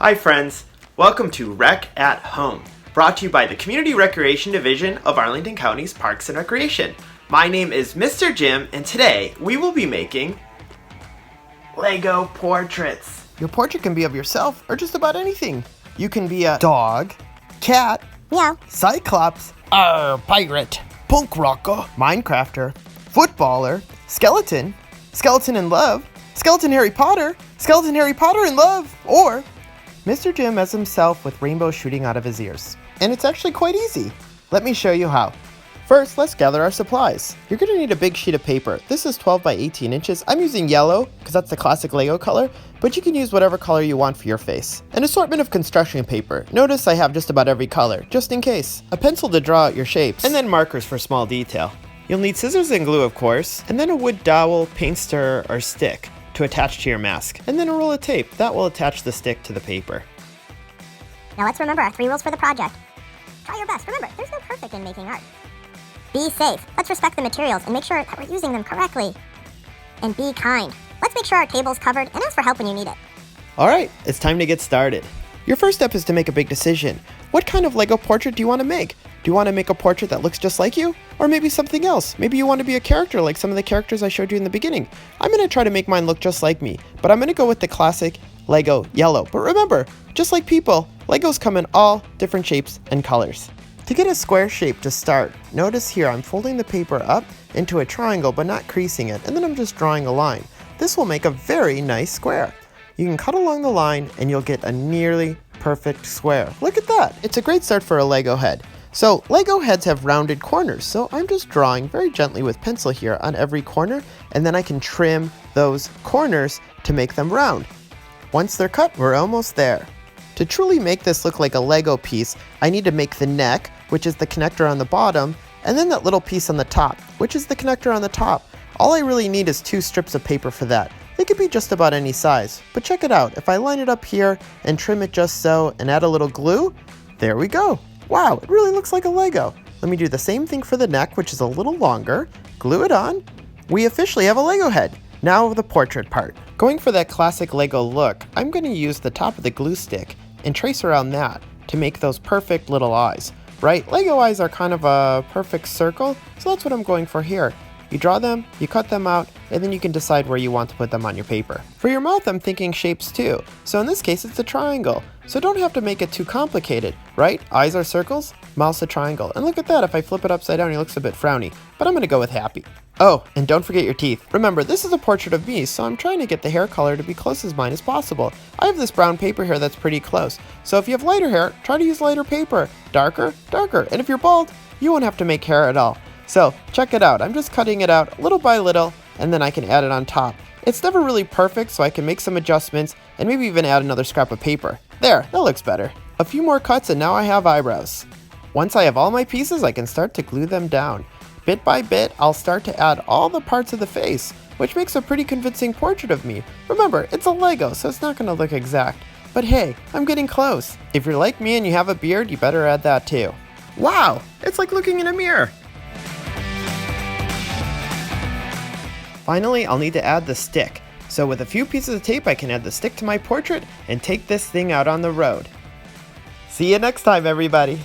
Hi friends, welcome to Rec at Home, brought to you by the Community Recreation Division of Arlington County's Parks and Recreation. My name is Mr. Jim, and today we will be making Lego portraits. Your portrait can be of yourself or just about anything. You can be a dog, cat, meow, cyclops, pirate, punk rocker, Minecrafter, footballer, skeleton, skeleton in love, skeleton Harry Potter in love, or Mr. Jim as himself with rainbows shooting out of his ears. And it's actually quite easy. Let me show you how. First, let's gather our supplies. You're going to need a big sheet of paper. This is 12 by 18 inches. I'm using yellow because that's the classic Lego color, but you can use whatever color you want for your face. An assortment of construction paper. Notice I have just about every color, just in case. A pencil to draw out your shapes, And then markers for small detail. You'll need scissors and glue, of course, and then a wood dowel, paint stirrer, or stick to attach to your mask, and then a roll of tape that will attach the stick to the paper. Now let's remember our 3 rules for the project. Try your best. Remember, there's no perfect in making art. Be safe. Let's respect the materials and make sure that we're using them correctly. And be kind. Let's make sure our table's covered and ask for help when you need it. Alright, it's time to get started. Your first step is to make a big decision. What kind of Lego portrait do you want to make? Do you want to make a portrait that looks just like you? Or maybe something else? Maybe you want to be a character like some of the characters I showed you in the beginning. I'm going to try to make mine look just like me, but I'm going to go with the classic Lego yellow. But remember, just like people, Legos come in all different shapes and colors. To get a square shape to start, notice here I'm folding the paper up into a triangle but not creasing it, and then I'm just drawing a line. This will make a very nice square. You can cut along the line and you'll get a nearly perfect square. Look at that! It's a great start for a Lego head. So Lego heads have rounded corners, so I'm just drawing very gently with pencil here on every corner, and then I can trim those corners to make them round. Once they're cut, we're almost there. To truly make this look like a Lego piece, I need to make the neck, which is the connector on the bottom, and then that little piece on the top, which is the connector on the top. All I really need is 2 strips of paper for that. They could be just about any size, but check it out. If I line it up here and trim it just so and add a little glue, there we go. Wow, it really looks like a Lego. Let me do the same thing for the neck, which is a little longer. Glue it on. We officially have a Lego head. Now the portrait part. Going for that classic Lego look, I'm going to use the top of the glue stick and trace around that to make those perfect little eyes. Right? Lego eyes are kind of a perfect circle, so that's what I'm going for here. You draw them, you cut them out, and then you can decide where you want to put them on your paper. For your mouth, I'm thinking shapes too. So in this case, it's a triangle. So don't have to make it too complicated, right? Eyes are circles, mouth's a triangle. And look at that, if I flip it upside down, he looks a bit frowny. But I'm gonna go with happy. Oh, and don't forget your teeth. Remember, this is a portrait of me, so I'm trying to get the hair color to be close as mine as possible. I have this brown paper here that's pretty close. So if you have lighter hair, try to use lighter paper. Darker, darker. And if you're bald, you won't have to make hair at all. So check it out. I'm just cutting it out little by little, and then I can add it on top. It's never really perfect, so I can make some adjustments and maybe even add another scrap of paper. There, that looks better. A few more cuts and now I have eyebrows. Once I have all my pieces, I can start to glue them down. Bit by bit, I'll start to add all the parts of the face, which makes a pretty convincing portrait of me. Remember, it's a Lego, so it's not going to look exact. But hey, I'm getting close. If you're like me and you have a beard, you better add that too. Wow, it's like looking in a mirror. Finally, I'll need to add the stick. So with a few pieces of tape, I can add the stick to my portrait and take this thing out on the road. See you next time, everybody.